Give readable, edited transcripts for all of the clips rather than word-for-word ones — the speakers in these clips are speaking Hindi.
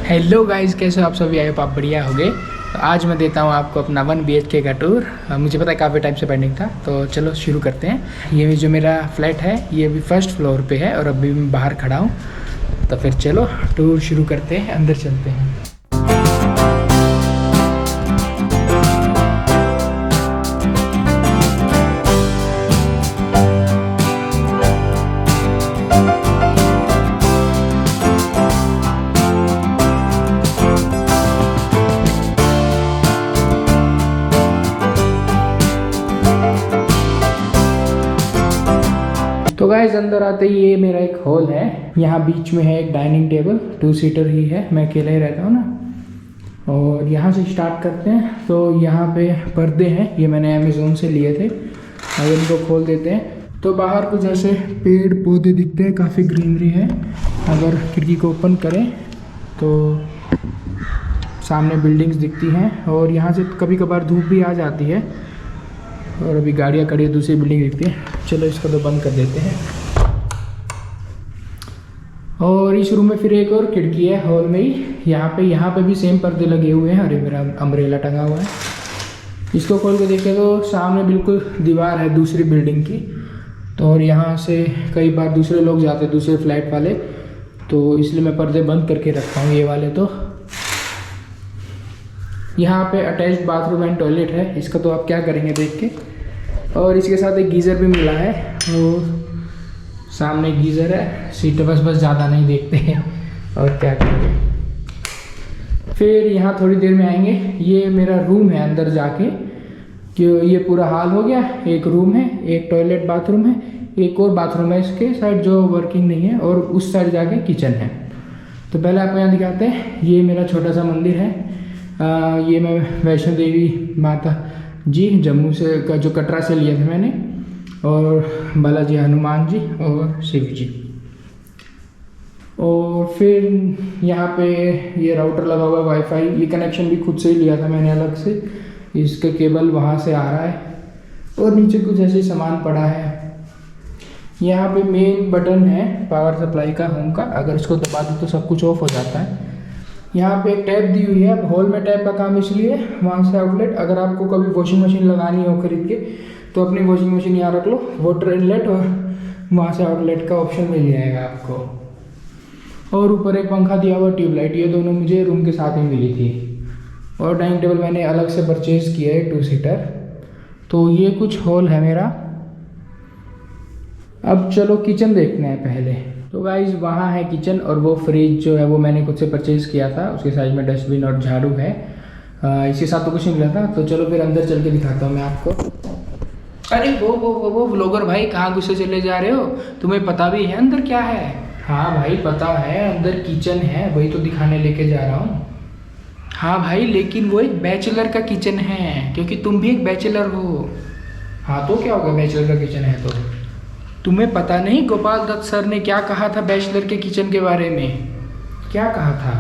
हेलो गाइस, कैसे हो आप सभी? आए आप बढ़िया हो गए। तो आज मैं देता हूँ आपको अपना 1 BHK का टूर। मुझे पता है काफ़ी टाइम से पेंडिंग था, तो चलो शुरू करते हैं। ये जो मेरा फ्लैट है ये अभी फर्स्ट फ्लोर पे है और अभी मैं बाहर खड़ा हूँ। तो फिर चलो टूर शुरू करते हैं, अंदर चलते हैं। तो गाइस अंदर आते ही ये मेरा एक हॉल है। यहाँ बीच में है एक डाइनिंग टेबल, 2 सीटर ही है, मैं अकेला ही रहता हूँ ना। और यहाँ से स्टार्ट करते हैं। तो यहाँ पे पर्दे हैं, ये मैंने अमेज़ोन से लिए थे। अगर इनको खोल देते हैं तो बाहर कुछ ऐसे पेड़ पौधे दिखते हैं, काफ़ी ग्रीनरी है। अगर खिड़की को ओपन करें तो सामने बिल्डिंग्स दिखती हैं और यहाँ से कभी कभार धूप भी आ जाती है। और अभी गाड़ियाँ खड़ी है, दूसरी बिल्डिंग दिखती है। चलो इसको तो बंद कर देते हैं। और इस रूम में फिर एक और खिड़की है हॉल में ही। यहाँ पे भी सेम पर्दे लगे हुए हैं। अरे मेरा अम्ब्रेला टंगा हुआ है। इसको खोल के देखें तो सामने बिल्कुल दीवार है दूसरी बिल्डिंग की। तो और यहाँ से कई बार दूसरे लोग जाते हैं, दूसरे फ्लैट वाले, तो इसलिए मैं पर्दे बंद करके रखता हूँ ये वाले। तो यहाँ पे अटैच्ड बाथरूम एंड टॉयलेट है। इसका तो आप क्या करेंगे देख के। और इसके साथ एक गीज़र भी मिला है और सामने गीज़र है। सीट बस ज़्यादा नहीं देखते हैं और क्या करेंगे। फिर यहाँ थोड़ी देर में आएंगे। ये मेरा रूम है अंदर जाके, कि ये पूरा हॉल हो गया। एक रूम है, एक टॉयलेट बाथरूम है, एक और बाथरूम है इसके साइड जो वर्किंग नहीं है, और उस साइड जाके किचन है। तो पहले आपको यहाँ दिखाते हैं। ये मेरा छोटा सा मंदिर है। ये मैं वैष्णो देवी माता जी जम्मू से का जो कटरा से लिए थे मैंने, और बालाजी हनुमान जी और शिव जी। और फिर यहाँ पे ये राउटर लगा हुआ है, वाईफाई। ये कनेक्शन भी खुद से ही लिया था मैंने अलग से। इसका केबल वहाँ से आ रहा है। और नीचे कुछ ऐसे सामान पड़ा है। यहाँ पे मेन बटन है पावर सप्लाई का, होम का। अगर इसको दबा दो तो सब कुछ ऑफ हो जाता है। यहाँ पे एक टैप दी हुई है। अब हॉल में टैप का काम इसलिए, वहाँ से आउटलेट। अगर आपको कभी वॉशिंग मशीन लगानी हो खरीद के, तो अपनी वॉशिंग मशीन यहाँ रख लो, वाटर इनलेट, और वहाँ से आउटलेट का ऑप्शन मिल जाएगा आपको। और ऊपर एक पंखा दिया हुआ, ट्यूबलाइट। ये दोनों मुझे रूम के साथ ही मिली थी। और डाइनिंग टेबल मैंने अलग से परचेज़ किया है, 2 सीटर। तो ये कुछ हॉल है मेरा। अब चलो किचन देखते हैं पहले। तो गाइज वहाँ है किचन, और वो फ्रिज जो है वो मैंने खुद से परचेज़ किया था। उसके साइड में डस्टबिन और झाड़ू है। इसके साथ तो कुछ नहीं मिला था। तो चलो फिर अंदर चल के दिखाता हूँ मैं आपको। अरे वो व्लॉगर भाई, कहाँ गुस्से चले जा रहे हो? तुम्हें पता भी है अंदर क्या है? हाँ भाई पता है, अंदर किचन है, वही तो दिखाने लेके जा रहा हूँ। हाँ भाई, लेकिन वो एक बैचलर का किचन है, क्योंकि तुम भी एक बैचलर हो। हाँ तो क्या होगा, बैचलर का किचन है तो? तुम्हें पता नहीं गोपाल दत्त सर ने क्या कहा था बैचलर के किचन के बारे में? क्या कहा था?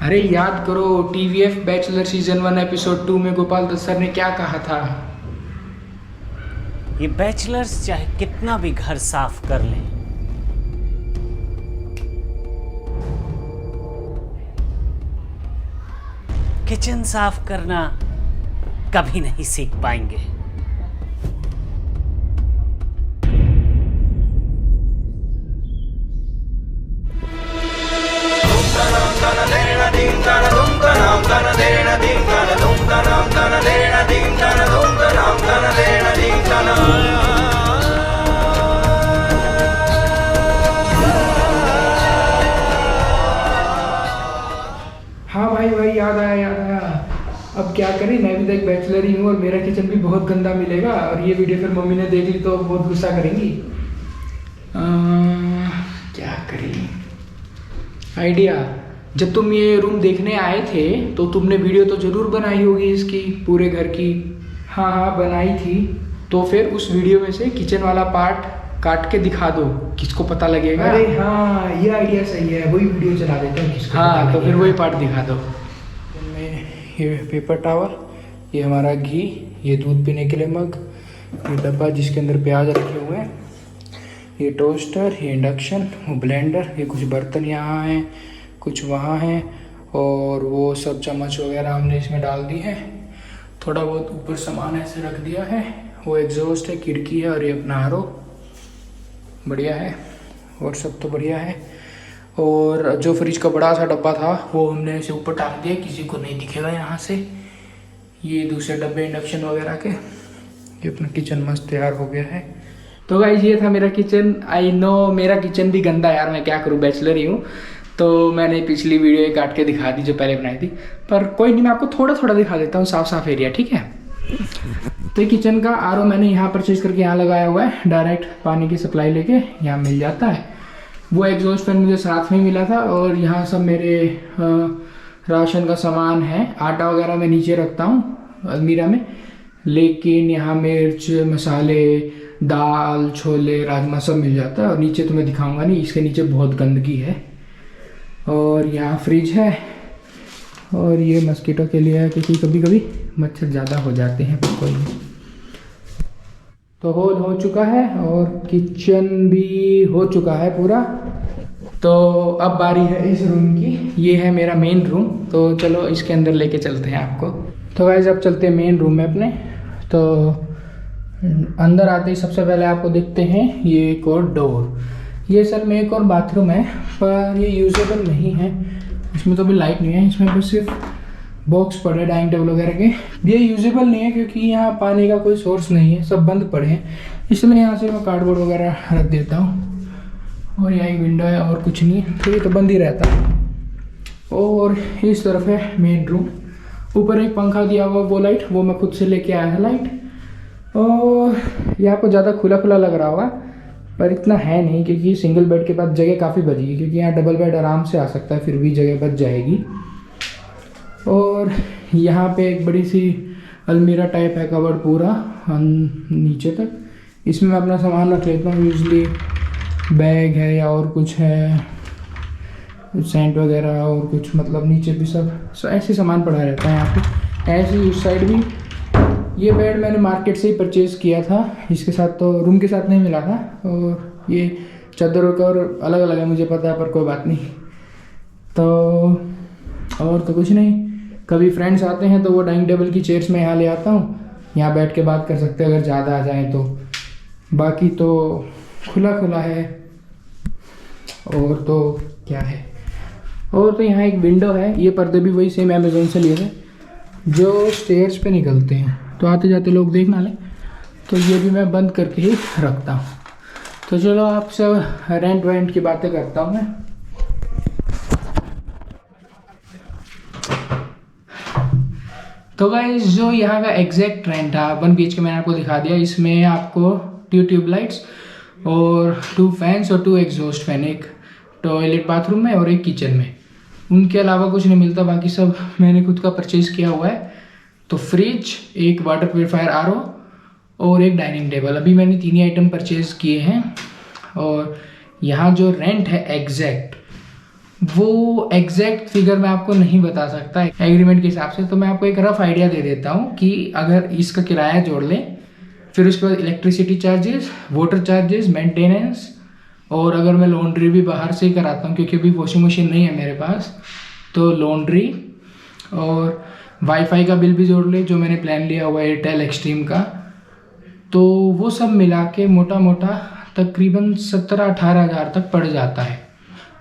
अरे याद करो, TVF बैचलर सीजन 1 एपिसोड 2 में गोपाल दत्त सर ने क्या कहा था? ये बैचलर्स चाहे कितना भी घर साफ कर लें, किचन साफ करना कभी नहीं सीख पाएंगे। हाँ भाई याद आया। अब क्या करें, मैं भी तो एक बैचलर ही हूँ और मेरा किचन भी बहुत गंदा मिलेगा। और ये वीडियो फिर मम्मी ने देख ली तो बहुत गुस्सा करेंगी। क्या करें? आइडिया। जब तुम ये रूम देखने आए थे तो तुमने वीडियो तो ज़रूर बनाई होगी इसकी, पूरे घर की। हाँ बनाई थी। तो फिर उस वीडियो में से किचन वाला पार्ट काट के दिखा दो, किसको पता लगेगा। अरे हाँ, ये आइडिया सही है, वही वीडियो चला देते हैं, किसको हाँ, तो फिर वही पार्ट दिखा दो। ये पेपर टावल, ये हमारा घी, ये दूध पीने के लिए मग, ये डब्बा जिसके अंदर प्याज रखे हुए हैं, ये टोस्टर, ये इंडक्शन, वो ब्लेंडर, ये कुछ बर्तन यहाँ हैं, कुछ वहाँ है, और वो सब चम्मच वगैरह हमने इसमें डाल दी है। थोड़ा बहुत ऊपर सामान ऐसे रख दिया है। वो एग्जॉस्ट है, खिड़की है, और ये अपना आर ओ बढ़िया है, और सब तो बढ़िया है। और जो फ्रिज का बड़ा सा डब्बा था वो हमने ऐसे ऊपर टांग दिया, किसी को नहीं दिखेगा यहाँ से। ये दूसरे डब्बे इंडक्शन वगैरह के। ये अपना किचन मस्त तैयार हो गया है। तो गाइस ये था मेरा किचन। आई नो मेरा किचन भी गंदा है यार, मैं क्या करूँ, बैचलर ही हूँ। तो मैंने पिछली वीडियो काट के दिखा दी जो पहले बनाई थी, पर कोई नहीं, मैं आपको थोड़ा थोड़ा दिखा देता हूँ, साफ साफ एरिया, ठीक है। तो ये किचन का आर ओ मैंने यहाँ परचेज करके यहाँ लगाया हुआ है, डायरेक्ट पानी की सप्लाई लेके यहाँ मिल जाता है। वो एग्जॉस्ट फैन मुझे साथ में मिला था, और यहाँ सब मेरे राशन का सामान है। आटा वगैरह मैं नीचे रखता हूँ अलमीरा में, लेकिन यहाँ मिर्च मसाले दाल छोले राजमा सब मिल जाता है। और नीचे तो मैं दिखाऊंगा नहीं, इसके नीचे बहुत गंदगी है। और यहाँ फ्रिज है, और ये मस्कीटो के लिए है क्योंकि कभी कभी मच्छर ज़्यादा हो जाते हैं, पर कोई नहीं। तो होल हो चुका है, और किचन भी हो चुका है पूरा। तो अब बारी है इस रूम की। ये है मेरा मेन रूम, तो चलो इसके अंदर लेके चलते हैं आपको। तो गाइस अब चलते हैं मेन रूम में अपने। तो अंदर आते ही सबसे पहले आपको देखते हैं ये एक और डोर। ये सर में एक और बाथरूम है, पर ये यूजेबल नहीं है। इसमें तो भी लाइट नहीं है, इसमें बस सिर्फ बॉक्स पड़े डाइनिंग टेबल वगैरह के। ये यूजेबल नहीं है क्योंकि यहाँ पानी का कोई सोर्स नहीं है, सब बंद पड़े हैं। इसलिए यहाँ से मैं कार्डबोर्ड वगैरह रख देता हूँ। और यहाँ एक विंडो है और कुछ नहीं है, तो ये तो बंद ही रहता है। और इस तरफ है मेन रूम। ऊपर एक पंखा दिया हुआ, वो लाइट वो मैं खुद से लेके आया है लाइट। और यहाँ को ज़्यादा खुला खुला लग रहा होगा, पर इतना है नहीं क्योंकि सिंगल बेड के बाद जगह काफ़ी बचेगी, क्योंकि यहाँ डबल बेड आराम से आ सकता है, फिर भी जगह बच जाएगी। और यहाँ पे एक बड़ी सी अलमीरा टाइप है, कवर्ड पूरा नीचे तक। इसमें मैं अपना सामान रख लेता हूँ, यूजली बैग है या और कुछ है, सेंट वगैरह और कुछ, मतलब नीचे भी सब ऐसे सामान पड़ा रहता है यहाँ पे। ऐसे ही उस साइड भी। ये बेड मैंने मार्केट से ही परचेज़ किया था, इसके साथ तो रूम के साथ नहीं मिला था। और ये चादर का और अलग अलग है, मुझे पता है, पर कोई बात नहीं। तो और तो कुछ नहीं। कभी फ्रेंड्स आते हैं तो वो डाइनिंग टेबल की चेयर्स में यहाँ ले आता हूँ, यहाँ बैठ के बात कर सकते हैं अगर ज़्यादा आ जाए तो। बाकी तो खुला खुला है। और तो क्या है, और तो यहाँ एक विंडो है। ये पर्दे भी वही सेम अमेज़ोन से लिए थे जो स्टेयर्स पे निकलते हैं, तो आते जाते लोग देख ना लें। तो ये भी मैं बंद करके ही रखता हूँ। तो चलो आप सब रेंट वेंट की बातें करता हूँ मैं। तो गाइस जो यहाँ का एग्जैक्ट रेंट था 1 BHK मैंने आपको दिखा दिया। इसमें आपको 2 ट्यूबलाइट्स और 2 फैंस और 2 एग्जॉस्ट फैन, एक टॉयलेट बाथरूम में और एक किचन में, उनके अलावा कुछ नहीं मिलता। बाकी सब मैंने खुद का परचेज़ किया हुआ है। तो फ्रिज, एक वाटर प्योरीफायर RO और एक डाइनिंग टेबल, अभी मैंने 3 ही आइटम परचेज़ किए हैं। और यहाँ जो रेंट है एग्जैक्ट, वो एग्जैक्ट फिगर मैं आपको नहीं बता सकता एग्रीमेंट के हिसाब से। तो मैं आपको एक रफ आइडिया दे देता हूँ कि अगर इसका किराया जोड़ लें, फिर उसके बाद electricity charges, water charges, maintenance, और अगर मैं लॉन्ड्री भी बाहर से ही कराता हूँ क्योंकि अभी वॉशिंग मशीन नहीं है मेरे पास, तो लॉन्ड्री और वाईफाई का बिल भी जोड़ ले जो मैंने प्लान लिया हुआ है एयरटेल एक्सट्रीम का, तो वो सब मिला के मोटा मोटा तकरीबन 17-18 हज़ार तक पड़ जाता है।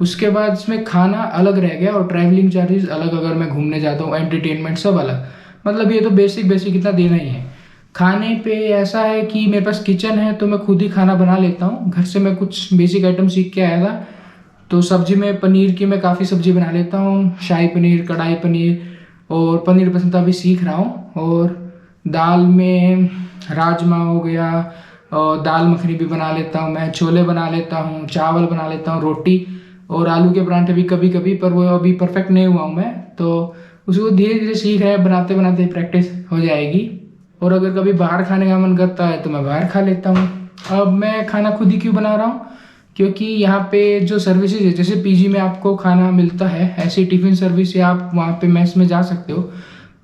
उसके बाद इसमें खाना अलग रह गया और ट्रैवलिंग चार्जेस अलग, अगर मैं घूमने जाता हूँ, एंटरटेनमेंट सब अलग। मतलब ये तो बेसिक इतना देना ही है। खाने पे ऐसा है कि मेरे पास किचन है तो मैं खुद ही खाना बना लेता हूँ। घर से मैं कुछ बेसिक आइटम सीख के आया था, तो सब्जी में पनीर की मैं काफ़ी सब्जी बना लेता हूँ, शाही पनीर, कढ़ाई पनीर, और पनीर पसंद अभी सीख रहा हूँ। और दाल में राजमा हो गया, और दाल मखनी भी बना लेता हूँ मैं, छोले बना लेता हूँ, चावल बना लेता हूँ, रोटी और आलू के परांठे भी कभी कभी, पर वो अभी परफेक्ट नहीं हुआ हूँ मैं, तो उसको धीरे धीरे सीख रहे हैं, बनाते बनाते प्रैक्टिस हो जाएगी। और अगर कभी बाहर खाने का मन करता है तो मैं बाहर खा लेता हूँ। अब मैं खाना खुद ही क्यों बना रहा हूँ, क्योंकि यहाँ पे जो सर्विसेज है, जैसे पीजी में आपको खाना मिलता है, ऐसी टिफ़िन सर्विस या आप वहाँ पे मेस में जा सकते हो,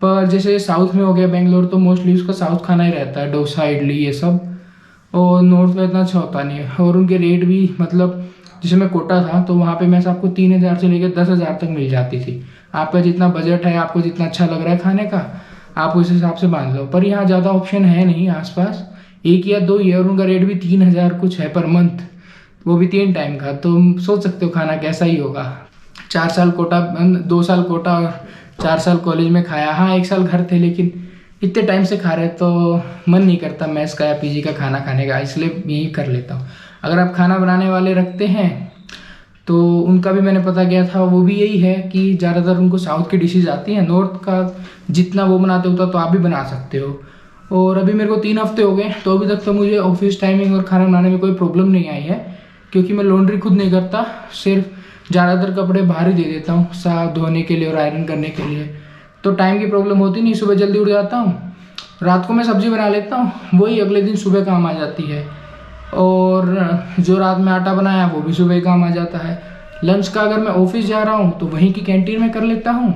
पर जैसे साउथ में हो गया बेंगलोर, तो मोस्टली उसका साउथ खाना ही रहता है, डोसा इडली ये सब, और नॉर्थ में इतना अच्छा होता नहीं है। और उनके रेट भी मतलब जिसमें कोटा था, तो वहाँ पे मैस आपको 3,000 से लेकर 10,000 तक मिल जाती थी। आपका जितना बजट है, आपको जितना अच्छा लग रहा है खाने का, आप उस हिसाब से बांध लो। पर यहाँ ज़्यादा ऑप्शन है नहीं आसपास, 1 या 2 ही है, और उनका रेट भी 3,000 कुछ है पर मंथ, वो भी 3 टाइम का। तो सोच सकते हो खाना कैसा ही होगा। 4 साल कोटा, 2 साल कोटा और 4 साल कॉलेज में खाया। हाँ 1 साल घर थे, लेकिन इतने टाइम से खा रहे तो मन नहीं करता मैस का या पीजी का खाना खाने का, इसलिए यही कर लेता हूँ। अगर आप खाना बनाने वाले रखते हैं तो उनका भी मैंने पता किया था, वो भी यही है कि ज़्यादातर उनको साउथ की डिशेज आती हैं, नॉर्थ का जितना वो बनाते होता तो आप भी बना सकते हो। और अभी मेरे को 3 हफ्ते हो गए, तो अभी तक तो मुझे ऑफिस टाइमिंग और खाना बनाने में कोई प्रॉब्लम नहीं आई है, क्योंकि मैं लॉन्ड्री खुद नहीं करता, सिर्फ ज़्यादातर कपड़े बाहर ही दे देता हूँ साफ धोने के लिए और आयरन करने के लिए। तो टाइम की प्रॉब्लम होती नहीं, सुबह जल्दी उठ जाता हूँ, रात को मैं सब्ज़ी बना लेता हूँ, वही अगले दिन सुबह काम आ जाती है। और जो रात में आटा बनाया वो भी सुबह काम आ जाता है। लंच का अगर मैं ऑफिस जा रहा हूँ तो वहीं की कैंटीन में कर लेता हूँ,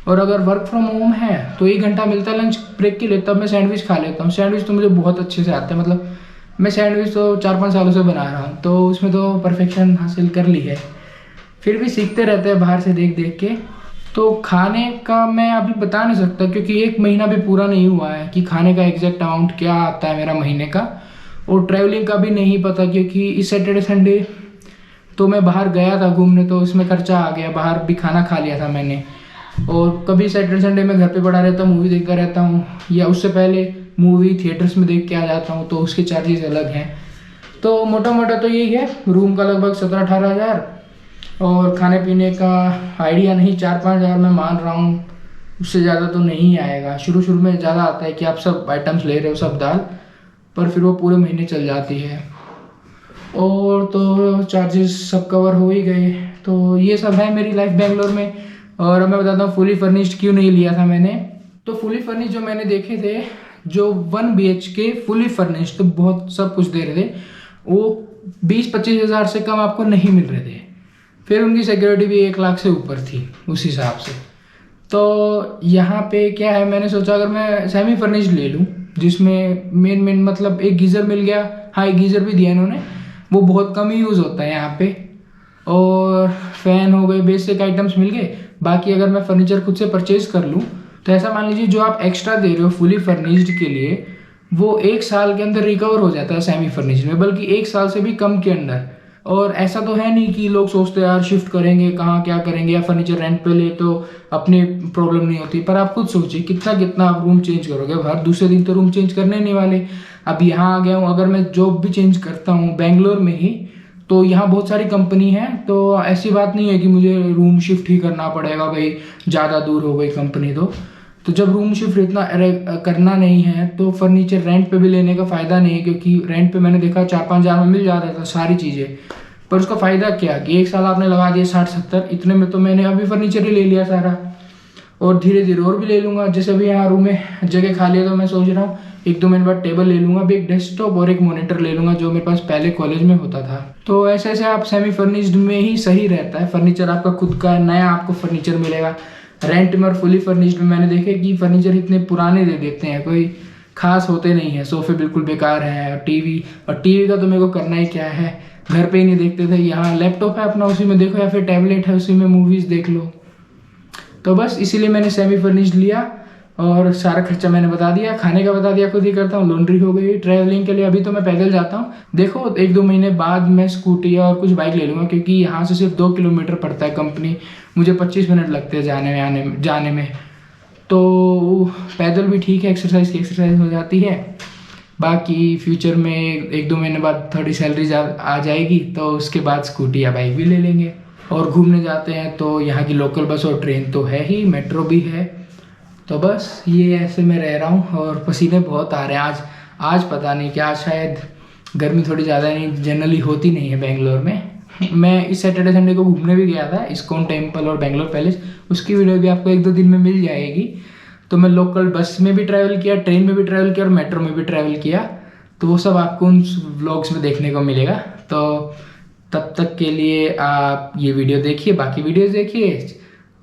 और अगर वर्क फ्रॉम होम है तो 1 घंटा मिलता है लंच ब्रेक के लिए, तब मैं सैंडविच खा लेता हूँ। सैंडविच तो मुझे बहुत अच्छे से आते हैं, मतलब मैं सैंडविच तो 4-5 सालों से बना रहा हूँ, तो उसमें तो परफेक्शन हासिल कर ली है। फिर भी सीखते रहते हैं बाहर से देख देख के। तो खाने का मैं अभी बता नहीं सकता, क्योंकि 1 महीना भी पूरा नहीं हुआ है कि खाने का एग्जैक्ट अमाउंट क्या आता है मेरा महीने का। और ट्रैवलिंग का भी नहीं पता, क्योंकि इस सैटरडे संडे तो मैं बाहर गया था घूमने, तो इसमें खर्चा आ गया, बाहर भी खाना खा लिया था मैंने। और कभी सैटरडे संडे में घर पे पड़ा रहता हूँ, मूवी देखता रहता हूँ, या उससे पहले मूवी थिएटर्स में देख के आ जाता हूँ, तो उसके चार्जेस अलग हैं। तो मोटा मोटा तो यही है, रूम का लगभग 17-18 हज़ार, और खाने पीने का आइडिया नहीं 4-5 हज़ार मैं मान रहा हूँ, उससे ज़्यादा तो नहीं आएगा। शुरू शुरू में ज़्यादा आता है कि आप सब आइटम्स ले रहे हो, सब दाल, पर फिर वो पूरे महीने चल जाती है। और तो चार्जेस सब कवर हो ही गए। तो ये सब है मेरी लाइफ बेंगलोर में। और अब मैं बताता हूँ फुली फर्निश्ड क्यों नहीं लिया था मैंने। तो फुली फर्निश्ड जो मैंने देखे थे, जो 1 BHK फुली फर्निश्ड, तो बहुत सब कुछ दे रहे थे, वो 20-25 हज़ार से कम आपको नहीं मिल रहे थे। फिर उनकी सिक्योरिटी भी 1 लाख से ऊपर थी उस हिसाब से। तो यहाँ पे क्या है, मैंने सोचा अगर मैं सेमी फर्निश्ड ले लूँ, जिसमें मेन मतलब एक गीज़र मिल गया। हाँ एक गीज़र भी दिया इन्होंने, वो बहुत कम ही यूज़ होता है यहाँ पे। और फैन हो गए, बेसिक आइटम्स मिल गए। बाकी अगर मैं फर्नीचर खुद से परचेज कर लूँ, तो ऐसा मान लीजिए जो आप एक्स्ट्रा दे रहे हो फुली फर्निश्ड के लिए, वो 1 साल के अंदर रिकवर हो जाता है सेमी फर्निश्ड में, बल्कि 1 साल से भी कम के अंदर। और ऐसा तो है नहीं कि लोग सोचते हैं यार शिफ्ट करेंगे कहाँ, क्या करेंगे, या फर्नीचर रेंट पे ले तो अपनी प्रॉब्लम नहीं होती। पर आप खुद सोचिए कितना आप रूम चेंज करोगे, हर दूसरे दिन तो रूम चेंज करने नहीं वाले। अब यहाँ आ गया हूँ, अगर मैं जॉब भी चेंज करता हूँ बेंगलोर में ही, तो यहाँ बहुत सारी कंपनी है, तो ऐसी बात नहीं है कि मुझे रूम शिफ्ट ही करना पड़ेगा भाई, ज़्यादा दूर हो गई कंपनी। तो जब रूम शिफ्ट इतना करना नहीं है, तो फर्नीचर रेंट पे भी लेने का फ़ायदा नहीं है, क्योंकि रेंट पे मैंने देखा 4-5 हज़ार में मिल जाता था सारी चीज़ें। पर उसका फ़ायदा क्या कि 1 साल आपने लगा दिया 60-70, इतने में तो मैंने अभी फर्नीचर ही ले लिया सारा, और धीरे धीरे और भी ले लूँगा। जैसे अभी यहाँ रूम में जगह खाली है, तो मैं सोच रहा हूँ 1-2 महीने बाद टेबल ले लूँगा, अभी एक डेस्कटॉप और एक मॉनिटर ले लूँगा, जो मेरे पास पहले कॉलेज में होता था। तो ऐसे ऐसे आप सेमी फर्निश्ड में ही सही रहता है, फर्नीचर आपका खुद का नया आपको फर्नीचर मिलेगा। रेंट में और फुली फर्निश्ड में मैंने देखे कि फर्नीचर इतने पुराने दे देते हैं, कोई खास होते नहीं है, सोफे बिल्कुल बेकार है, टीवी का तो मेरे को करना ही क्या है, घर पे ही नहीं देखते थे। यहाँ लैपटॉप है अपना, उसी में देखो, या फिर टैबलेट है उसी में मूवीज़ देख लो। तो बस इसीलिए मैंने सेमी फर्निश्ड लिया, और सारा खर्चा मैंने बता दिया, खाने का बता दिया, खुद ही करता हूँ, लॉन्ड्री हो गई। ट्रैवलिंग के लिए अभी तो मैं पैदल जाता हूँ, देखो 1-2 महीने बाद मैं स्कूटी और कुछ बाइक ले लूँगा, क्योंकि यहाँ से सिर्फ 2 किलोमीटर पड़ता है कंपनी, मुझे 25 मिनट लगते हैं जाने में। तो पैदल भी ठीक है, एक्सरसाइज की एक्सरसाइज हो जाती है। बाकी फ्यूचर में 1-2 महीने बाद थोड़ी सैलरी आ जाएगी, तो उसके बाद स्कूटी या बाइक भी ले लेंगे। और घूमने जाते हैं तो यहाँ की लोकल बस और ट्रेन तो है ही, मेट्रो भी है। तो बस ये ऐसे मैं रह रहा हूँ, और पसीने बहुत आ रहे हैं आज पता नहीं क्या, शायद गर्मी थोड़ी ज़्यादा नहीं जनरली होती नहीं है बेंगलोर में। मैं इस सैटरडे संडे को घूमने भी गया था, इस्कॉन टेम्पल और बेंगलोर पैलेस, उसकी वीडियो भी आपको 1-2 दिन में मिल जाएगी। तो मैं लोकल बस में भी ट्रैवल किया, ट्रेन में भी ट्रैवल किया, और मेट्रो में भी ट्रैवल किया, तो वो सब आपको उन व्लॉग्स में देखने को मिलेगा। तो तब तक के लिए आप ये वीडियो देखिए, बाकी वीडियोज़ देखिए,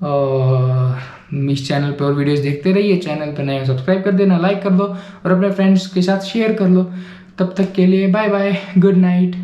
और इस चैनल पे और वीडियोस देखते रहिए। चैनल पे नए सब्सक्राइब कर देना, लाइक कर दो, और अपने फ्रेंड्स के साथ शेयर कर लो। तब तक के लिए बाय बाय, गुड नाइट।